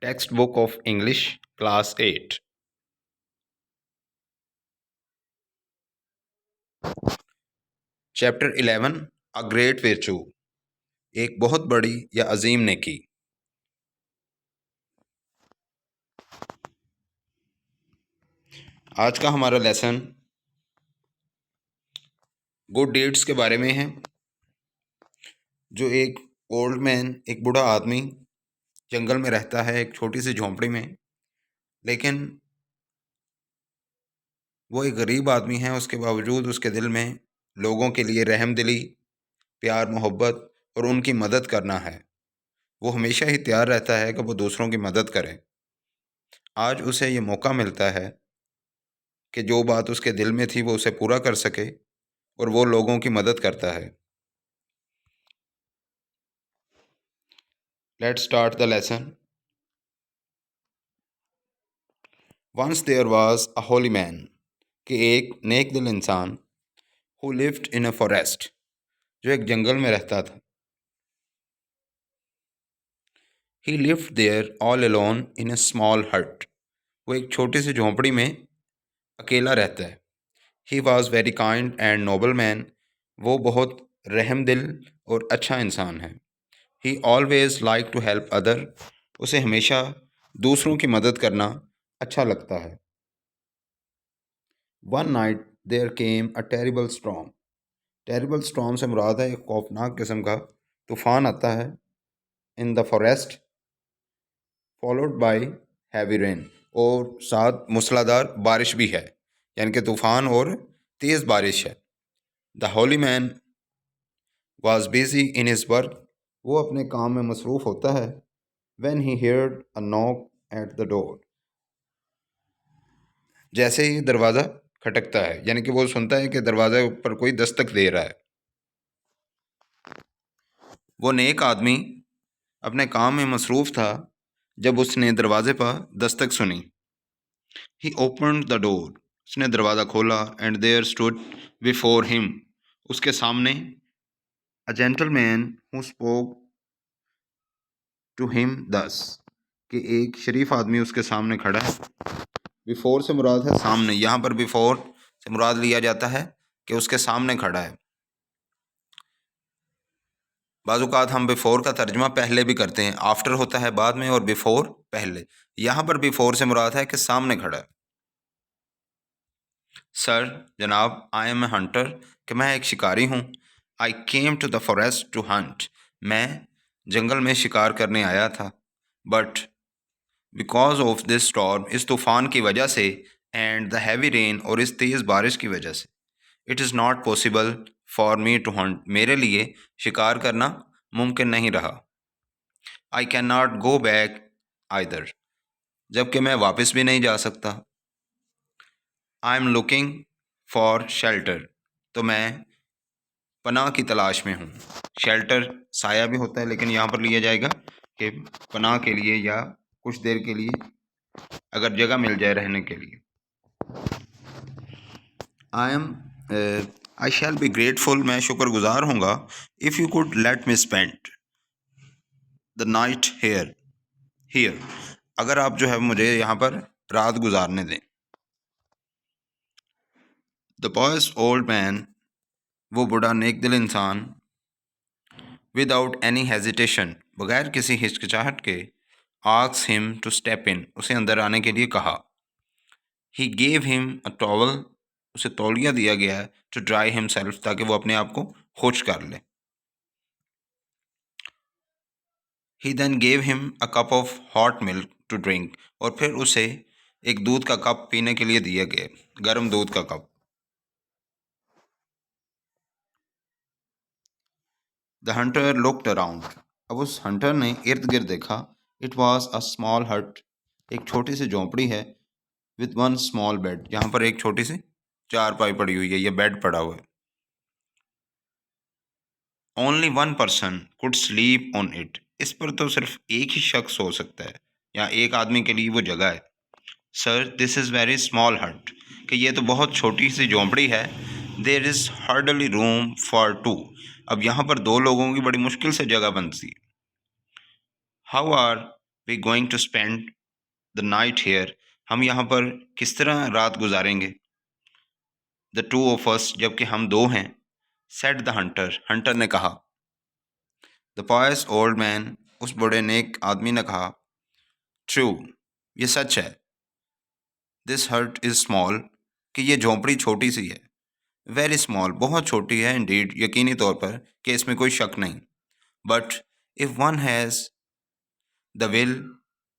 Textbook of English, Class 8. Chapter 11, A Great Virtue. एक बहुत बड़ी या अजीम नेकी। आज का हमारा लेसन गुड डीड्स के बारे में है। जो एक ओल्ड मैन, एक बूढ़ा आदमी जंगल में रहता है, एक छोटी सी झोंपड़ी में, लेकिन वो एक गरीब आदमी है। उसके बावजूद उसके दिल में लोगों के लिए रहमदिली, प्यार, मोहब्बत और उनकी मदद करना है। वो हमेशा ही तैयार रहता है कि वो दूसरों की मदद करे। आज उसे ये मौका मिलता है कि जो बात उसके दिल में थी वो उसे पूरा कर सके, और वो लोगों की मदद करता है। Let's start the lesson. Once there was a holy man, कि एक नेक दिल इंसान, who lived in a forest, जो एक जंगल में रहता था। He lived there all alone in a small hut, वो एक छोटी सी झोंपड़ी में अकेला रहता है। He was very kind and noble man, वो बहुत रहम दिल और अच्छा इंसान है। He always like to help other, उसे हमेशा दूसरों की मदद करना अच्छा लगता है। One night there came a terrible storm, terrible storm से मुराद है एक खौफनाक किस्म का तूफान आता है। In the forest, followed by heavy rain, और साथ मूसलाधार बारिश भी है, यानी कि तूफान और तेज़ बारिश है। The Holi man was busy in his work, वो अपने काम में मसरूफ़ होता है। When he heard a knock at the door, जैसे ही दरवाज़ा खटकता है, यानी कि वो सुनता है कि दरवाज़े पर कोई दस्तक दे रहा है। वो नेक आदमी अपने काम में मसरूफ़ था जब उसने दरवाजे पर दस्तक सुनी। ही ओपन्ड द डोर, उसने दरवाज़ा खोला। And there stood before him, उसके सामने a gentleman who spoke to him thus, कि एक शरीफ आदमी उसके सामने खड़ा है। बिफोर से मुराद है सामने, यहाँ पर बिफोर से मुराद लिया जाता है कि उसके सामने खड़ा है। बाज़-औक़ात हम बिफोर का तर्जमा पहले भी करते हैं, आफ्टर होता है बाद में और बिफोर पहले। यहाँ पर बिफोर से मुराद है कि सामने खड़ा है। सर, जनाब, आई एम ए हंटर, कि मैं एक शिकारी हूँ। I came to the forest to hunt, मैं जंगल में शिकार करने आया था। But because of this storm, इस तूफ़ान की वजह से, एंड द हैवी रेन, और इस तेज़ बारिश की वजह से, it is not possible for me to hunt, मेरे लिए शिकार करना मुमकिन नहीं रहा। I can not go back either, जबकि मैं वापस भी नहीं जा सकता। I am looking for shelter, तो मैं पनाह की तलाश में हूँ। शेल्टर साया भी होता है, लेकिन यहाँ पर लिया जाएगा कि पनाह के लिए, या कुछ देर के लिए अगर जगह मिल जाए रहने के लिए। I am I shall be grateful, मैं शुक्रगुजार हूँगा। If you could let me spend the night here, अगर आप जो है मुझे यहाँ पर रात गुजारने दें। द बॉयज ओल्ड मैन, वो बूढ़ा नेक दिल इंसान, विदाउट एनी हेजिटेशन, बगैर किसी हिचकिचाहट के, asks him to step in, उसे अंदर आने के लिए कहा। He gave him a towel, उसे तौलिया दिया गया है, टू ड्राई हिमसेल्फ, ताकि वो अपने आप को खुश कर ले। He then gave him a cup of hot milk to drink, और फिर उसे एक दूध का कप पीने के लिए दिया गया, गर्म दूध का cup. The Hunter looked around, अब उस हंटर ने इर्द गिर्द देखा। इट वॉज अ स्मॉल हट, एक छोटी सी झोंपड़ी है। विथ वन स्मॉल बेड, यहाँ पर एक छोटी सी चारपाई पड़ी हुई है, या बेड पड़ा हुआ है। Only one person could sleep on it, इस पर तो सिर्फ एक ही शख्स हो सकता है, या एक आदमी के लिए वो जगह है। Sir, this is very small hut, कि ये तो बहुत छोटी सी झोंपड़ी है। There is hardly room for two, अब यहाँ पर दो लोगों की बड़ी मुश्किल से जगह बनती है। How are we going to spend the night here, हम यहाँ पर किस तरह रात गुजारेंगे। द टू ऑफ अस, जबकि हम दो हैं। सेड द हंटर, हंटर ने कहा। द पॉयस ओल्ड मैन, उस बूढ़े नेक आदमी ने कहा। ट्रू, ये सच है। दिस हर्ट इज़ स्मॉल, कि ये झोंपड़ी छोटी सी है। वेरी स्मॉल, बहुत छोटी है इंडीड, यकीनी तौर पर कि इसमें कोई शक नहीं। But if one has the will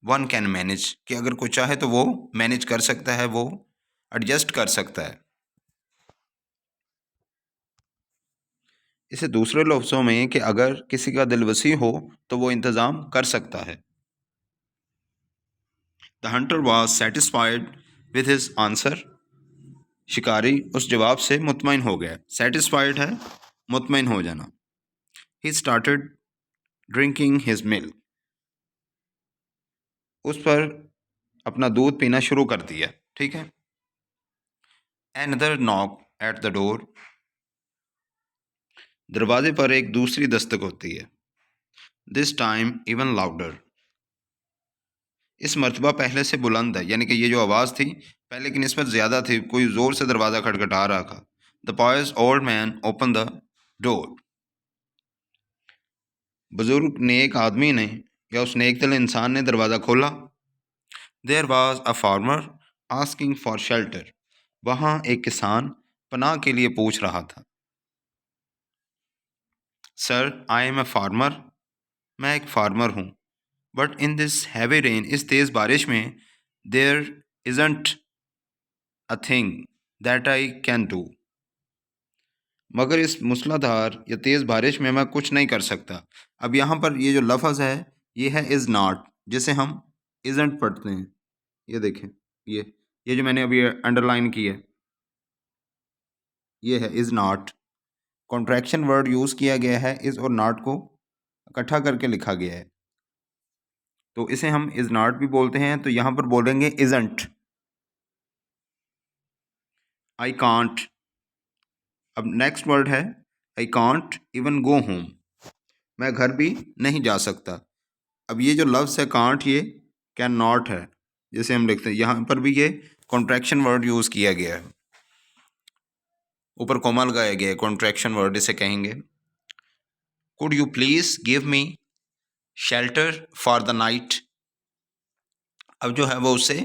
one can manage, कि अगर कोई चाहे तो वो मैनेज कर सकता है, वो एडजस्ट कर सकता है। इसे दूसरे लफ्ज़ों में कि अगर किसी का दिल वसी हो तो वो इंतज़ाम कर सकता है। The Hunter was satisfied with his answer, शिकारी उस जवाब से मुतमईन हो गया। सेटिस्फाइड है मुतमईन हो जाना। He started drinking his milk, उस पर अपना दूध पीना शुरू कर दिया। ठीक है। Another knock at the door, दरवाजे पर एक दूसरी दस्तक होती है। दिस टाइम इवन लाउडर, इस मर्तबा पहले से बुलंद है, यानी कि ये जो आवाज़ थी पहले की निस्बत ज़्यादा थी, कोई ज़ोर से दरवाज़ा खटखटा रहा था। The pious old man open the door, बुजुर्ग नेक आदमी ने या उस नेक दिल इंसान ने दरवाज़ा खोला। There was a farmer asking for shelter, वहाँ एक किसान पनाह के लिए पूछ रहा था। Sir, I am a farmer, मैं एक फार्मर हूँ। But in this heavy rain, इस तेज़ बारिश में, there isn't a thing that I can do, मगर इस मूसलाधार या तेज़ बारिश में मैं कुछ नहीं कर सकता। अब यहाँ पर ये जो लफ्ज़ है ये है इज़ नॉट, जिसे हम इज़ंट पढ़ते हैं। ये देखें, ये जो मैंने अभी अंडरलाइन की है ये है is not. Contraction word use किया गया है, इज़ और नॉट को इकट्ठा करके लिखा गया है, तो इसे हम इज़ नॉट भी बोलते हैं। तो यहाँ पर बोलेंगे इज़ंट। आई कांट, अब नेक्स्ट वर्ड है I can't even go home, मैं घर भी नहीं जा सकता। अब ये जो लफ्ज़ है कांट, ये कैन नॉट है, जैसे हम लिखते हैं। यहाँ पर भी ये कॉन्ट्रैक्शन वर्ड यूज़ किया गया है, ऊपर कोमा लगाया गया है, कॉन्ट्रैक्शन वर्ड इसे कहेंगे। Could you please give me shelter for the night, अब जो है वो उससे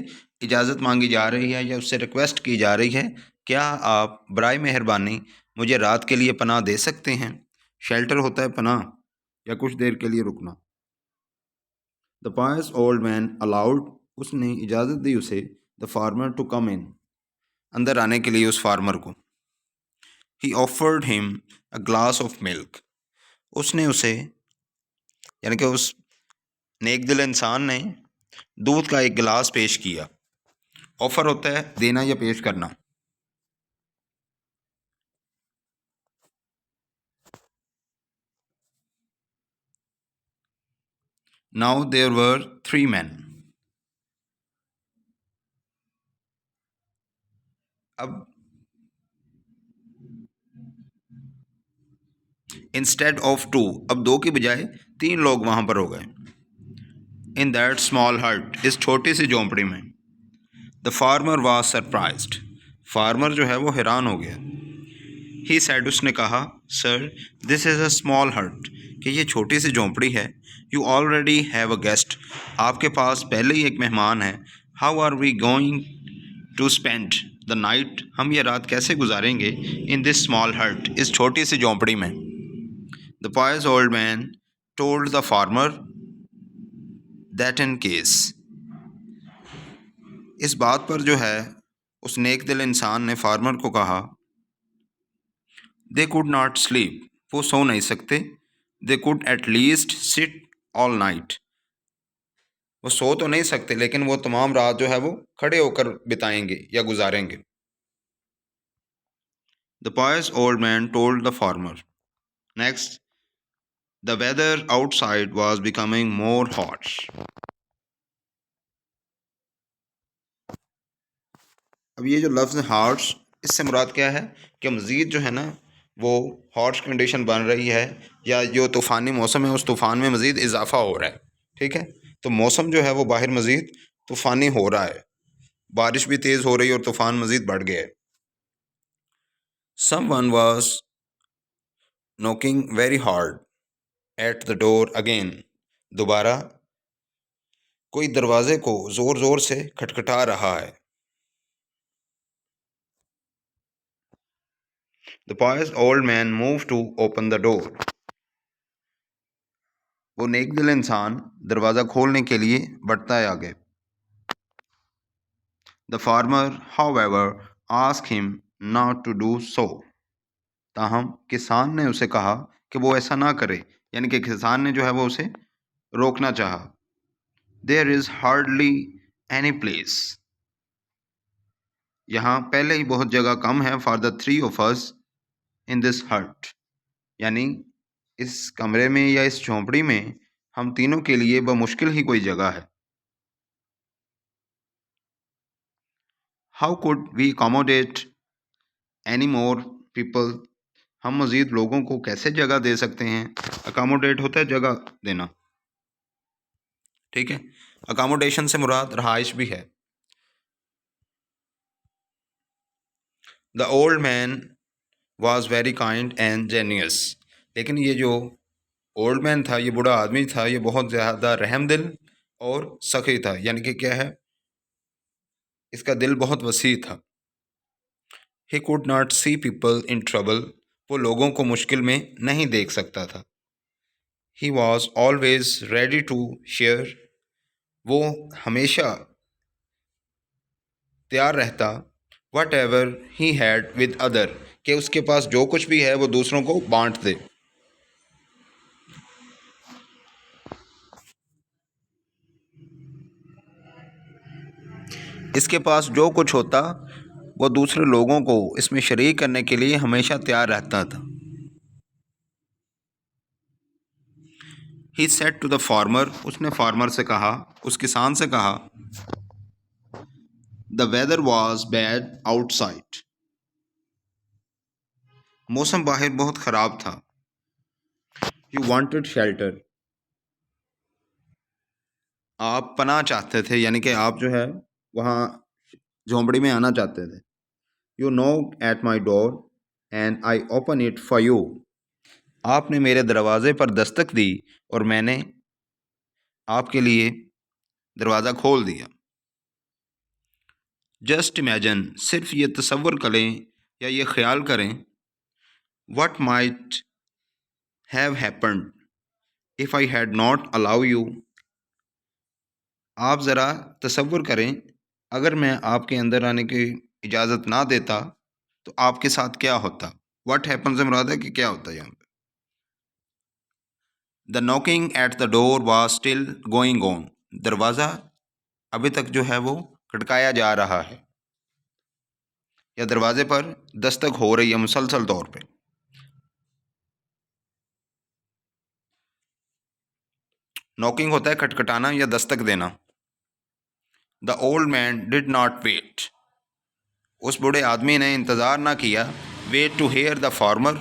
इजाज़त मांगी जा रही है या उससे रिक्वेस्ट की जा रही है, क्या आप बराए मेहरबानी मुझे रात के लिए पनाह दे सकते हैं। शेल्टर होता है पनाह या कुछ देर के लिए रुकना। The pious old man allowed, उसने इजाज़त दी उसे, the farmer to come in, अंदर आने के लिए उस फार्मर को। He offered him a glass of milk, उसने उसे, यानी कि उस नेक दिल इंसान ने दूध का एक गिलास पेश किया। ऑफ़र होता है देना या पेश करना। नाउ देयर वर 3 men, अब इंस्टेड ऑफ 2, अब 2 की बजाय 3 लोग वहाँ पर हो गए। इन दैट स्मॉल हट, इस छोटी सी झोंपड़ी में। The farmer was surprised, farmer जो है वो हैरान हो गया। ही सैड, उसने कहा। Sir, this is a small hut, कि ये छोटी सी झोंपड़ी है। You already have a guest, आपके पास पहले ही एक मेहमान है। How are we going to spend the night, हम ये रात कैसे गुजारेंगे। इन दिस स्मॉल हट, इस छोटी सी झोंपड़ी में। The pious old man told the farmer that in case, इस बात पर जो है उस नेक दिल इंसान ने फार्मर को कहा। दे कुड नॉट स्लीप, वो सो नहीं सकते। They could at least sit all night, वो सो तो नहीं सकते लेकिन वो तमाम रात जो है वो खड़े होकर बिताएंगे या गुजारेंगे। The pious old man told the farmer, next, the weather outside was becoming more hot, अब ये जो लफ्ज़ हार्ट्स, इससे मुराद क्या है कि मज़ीद जो है ना वो हॉट कंडीशन बन रही है, या जो तूफ़ानी मौसम है उस तूफ़ान में मज़ीद इजाफ़ा हो रहा है। ठीक है। तो मौसम जो है वो बाहर मज़ीद तूफ़ानी हो रहा है, बारिश भी तेज़ हो रही है और तूफ़ान मज़ीद बढ़ गया है। Someone was knocking very hard at the door again. दोबारा कोई दरवाजे को ज़ोर ज़ोर से खटखटा रहा है। The pious old man moved to open the door. वो नेक दिल इंसान दरवाज़ा खोलने के लिए बढ़ता है आगे। The farmer, however, asked him not to do so. ताहम किसान ने उसे कहा कि वो ऐसा ना करे, यानी कि किसान ने जो है वो उसे रोकना चाहा। There is hardly any place. यहाँ पहले ही बहुत जगह कम है for the three of us in this hut. यानी इस कमरे में या इस झोंपड़ी में हम तीनों के लिए बमुश्किल ही कोई जगह है। How could we accommodate any more people? हम मज़ीद लोगों को कैसे जगह दे सकते हैं? अकोमोडेट होता है जगह देना, ठीक है। अकोमोडेशन से मुराद रहाइश भी है। The old man was very kind and genius. लेकिन ये जो ओल्ड मैन था, ये बूढ़ा आदमी था, ये बहुत ज़्यादा रहमदिल और सखी था, यानी कि क्या है, इसका दिल बहुत वसी था। He could not see people in trouble. वो लोगों को मुश्किल में नहीं देख सकता था। He was always ready to share. वो हमेशा तैयार रहता whatever he had with other, कि उसके पास जो कुछ भी है वो दूसरों को बांट दे। इसके पास जो कुछ होता वो दूसरे लोगों को इसमें शरीक करने के लिए हमेशा तैयार रहता था। He said to the farmer. उसने फार्मर से कहा, उस किसान से कहा, the weather was bad outside. मौसम बाहर बहुत ख़राब था। You wanted shelter. आप पनाह चाहते थे, यानी कि आप जो है वहाँ झोंपड़ी में आना चाहते थे। You knock at my door and I open it for you. आपने मेरे दरवाजे पर दस्तक दी और मैंने आपके लिए दरवाज़ा खोल दिया। जस्ट इमेजिन, सिर्फ ये तसव्वुर करें या ये ख्याल करें, what might have happened if I had not allow you. आप ज़रा तसव्वुर करें, अगर मैं आपके अंदर आने की इजाज़त ना देता तो आपके साथ क्या होता। व्हाट हैपन से मुराद है कि क्या होता है यहाँ पे। The knocking at the door was still going on. दरवाज़ा अभी तक जो है वो खटकाया जा रहा है, या दरवाजे पर दस्तक हो रही है मुसलसल तौर पे। नॉकिंग होता है खटखटाना या दस्तक देना। The old man did not wait. उस बूढ़े आदमी ने इंतज़ार ना किया। Wait to hear the farmer.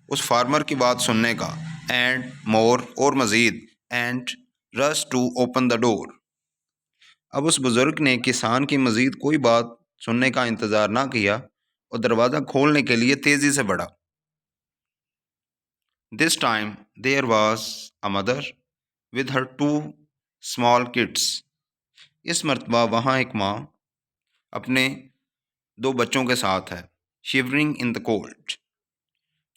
उस फार्मर की बात सुनने का। एंड मोर, और मज़ीद। And rush to open the door. अब उस बुज़ुर्ग ने किसान की मज़ीद कोई बात सुनने का इंतज़ार ना किया और दरवाज़ा खोलने के लिए तेज़ी से बढ़ा। This time there was a mother with her two small kids. इस मरतबा वहाँ एक माँ अपने दो बच्चों के साथ है। Shivering in the cold.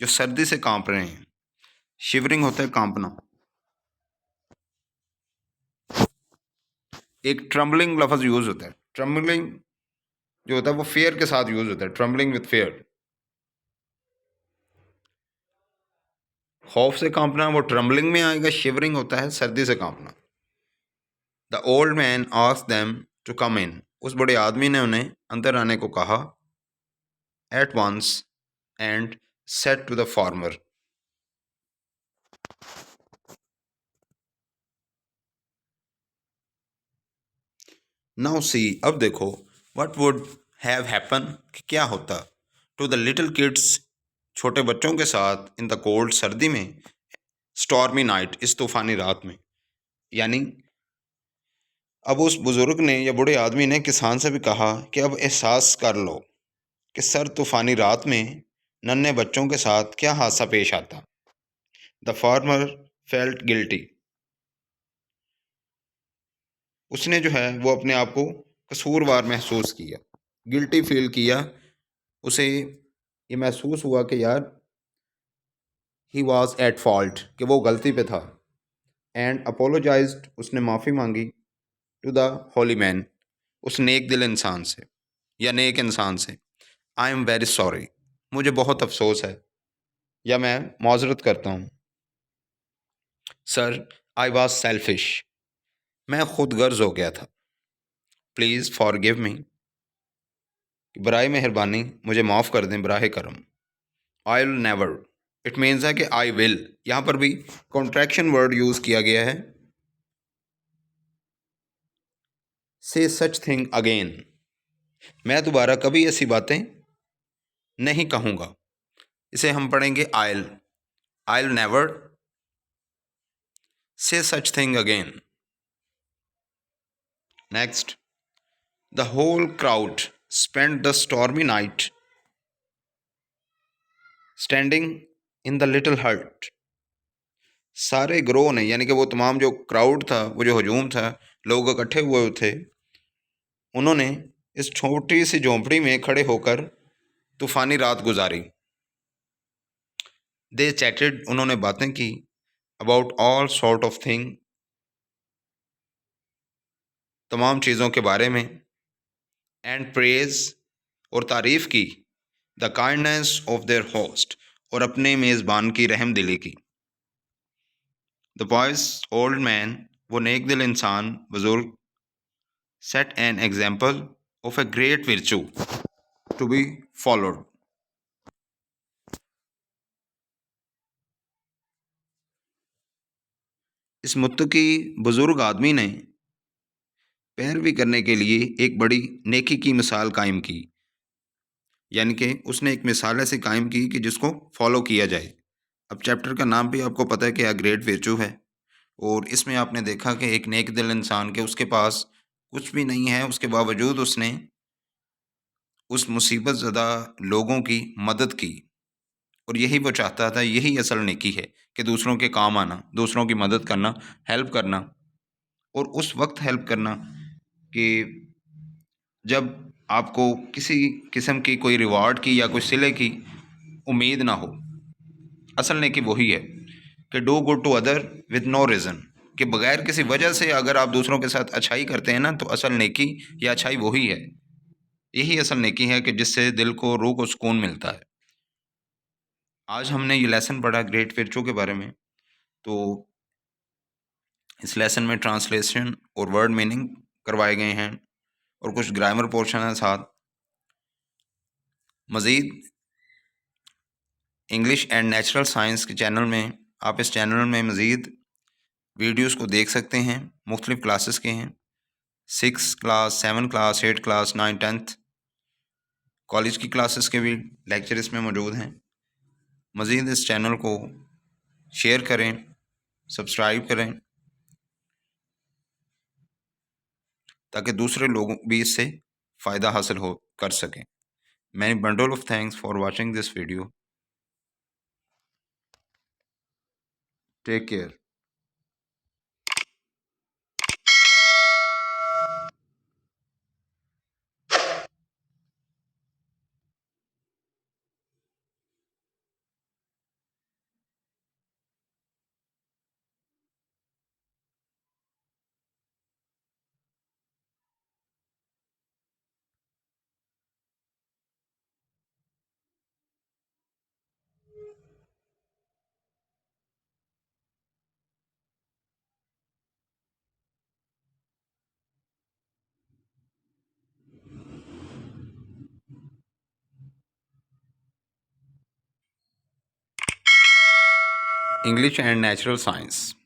जो सर्दी से कांप रहे हैं। शिवरिंग होता है कांपना। एक ट्रम्बलिंग लफ्ज़ यूज़ होता है। ट्रम्बलिंग जो होता है वो फेयर के साथ यूज़ होता है। Trembling with fair. खौफ से कांपना वो ट्रम्बलिंग में आएगा। शिवरिंग होता है सर्दी से कांपना। The old man asked them to come in. उस बड़े आदमी ने उन्हें अंदर आने को कहा। At once and said to the farmer. Now see, अब देखो, व्हाट वुड हैव हैपन, कि क्या होता, टू द लिटिल किड्स, छोटे बच्चों के साथ, इन द कोल्ड, सर्दी में, स्टॉर्मी नाइट, इस तूफ़ानी रात में। यानी अब उस बुजुर्ग ने या बूढ़े आदमी ने किसान से भी कहा कि अब एहसास कर लो कि सर तूफानी रात में नन्हे बच्चों के साथ क्या हादसा पेश आता। The farmer felt guilty. उसने जो है वो अपने आप को कसूरवार महसूस किया, गिल्टी फील किया। उसे ये महसूस हुआ कि यार ही वॉज एट फॉल्ट, कि वो गलती पे था। एंड अपोलोजाइज्ड, उसने माफ़ी मांगी टू द होली मैन, उस नेक दिल इंसान से या नेक इंसान से। आई एम वेरी सॉरी, मुझे बहुत अफसोस है या मैं माजरत करता हूँ। सर, आई वॉज सेल्फिश, मैं खुद गर्ज हो गया था। प्लीज़ फॉरगिव मी, बराए मेहरबानी मुझे माफ़ कर दें, बराह करम। आई विल नेवर, इट मीन्स है कि आई विल, यहाँ पर भी कॉन्ट्रैक्शन वर्ड यूज़ किया गया है। से सच थिंग अगेन, मैं दोबारा कभी ऐसी बातें नहीं कहूँगा। इसे हम पढ़ेंगे आई will never say such thing again. Next, the whole crowd spend the stormy night standing in the little hut. सारे ग्रोह ने, यानी कि वो तमाम जो क्राउड था, वो जो हजूम था, लोग इकट्ठे हुए थे, उन्होंने इस छोटी सी झोंपड़ी में खड़े होकर तूफानी रात गुजारी। दे चैटेड, उन्होंने बातें की, about all sort of thing, तमाम चीज़ों के बारे में, एंड प्रेज, और तारीफ़ की, the kindness of their host, और अपने मेज़बान की रहम दिली की। द बॉयज ओल्ड मैन, वो नेक दिल इंसान बुजुर्ग, set an example of a great virtue to be followed. इस मुत्तकी बुजुर्ग आदमी ने पैरवी करने के लिए एक बड़ी नेकी की मिसाल कायम की, यानी कि उसने एक मिसाल ऐसी कायम की कि जिसको फॉलो किया जाए। अब चैप्टर का नाम भी आपको पता है कि अ ग्रेट विर्चू है, और इसमें आपने देखा कि एक नेक दिल इंसान के उसके पास कुछ भी नहीं है, उसके बावजूद उसने उस मुसीबत ज़दा लोगों की मदद की, और यही वो चाहता था, यही असल नेकी है कि दूसरों के काम आना, दूसरों की मदद करना, हेल्प करना, और उस वक्त हेल्प करना कि जब आपको किसी किस्म की कोई रिवार्ड की या कोई सिले की उम्मीद ना हो। असल नेकी वही है कि do good to other with no reason, कि बगैर किसी वजह से अगर आप दूसरों के साथ अच्छाई करते हैं ना, तो असल नेकी या अच्छाई वही है। यही असल नेकी है कि जिससे दिल को, रूह को सुकून मिलता है। आज हमने ये लेसन पढ़ा ग्रेट विर्चू के बारे में। तो इस लेसन में ट्रांसलेशन और वर्ड मीनिंग करवाए गए हैं, और कुछ ग्रामर पोर्शन है साथ। मज़ीद इंग्लिश एंड नेचुरल साइंस के चैनल में, आप इस चैनल में मज़ीद वीडियोस को देख सकते हैं। मुख्तलिफ़ क्लासेस के हैं, 6 class, 7 class, 8 class, 9, 10th college की क्लासेस के भी लेक्चर इसमें मौजूद हैं। मज़ीद इस चैनल को शेयर करें, सब्सक्राइब करें, ताकि दूसरे लोग भी इससे फ़ायदा हासिल हो कर सकें। Many bundle of thanks for watching this video. Take care. English and Natural Science.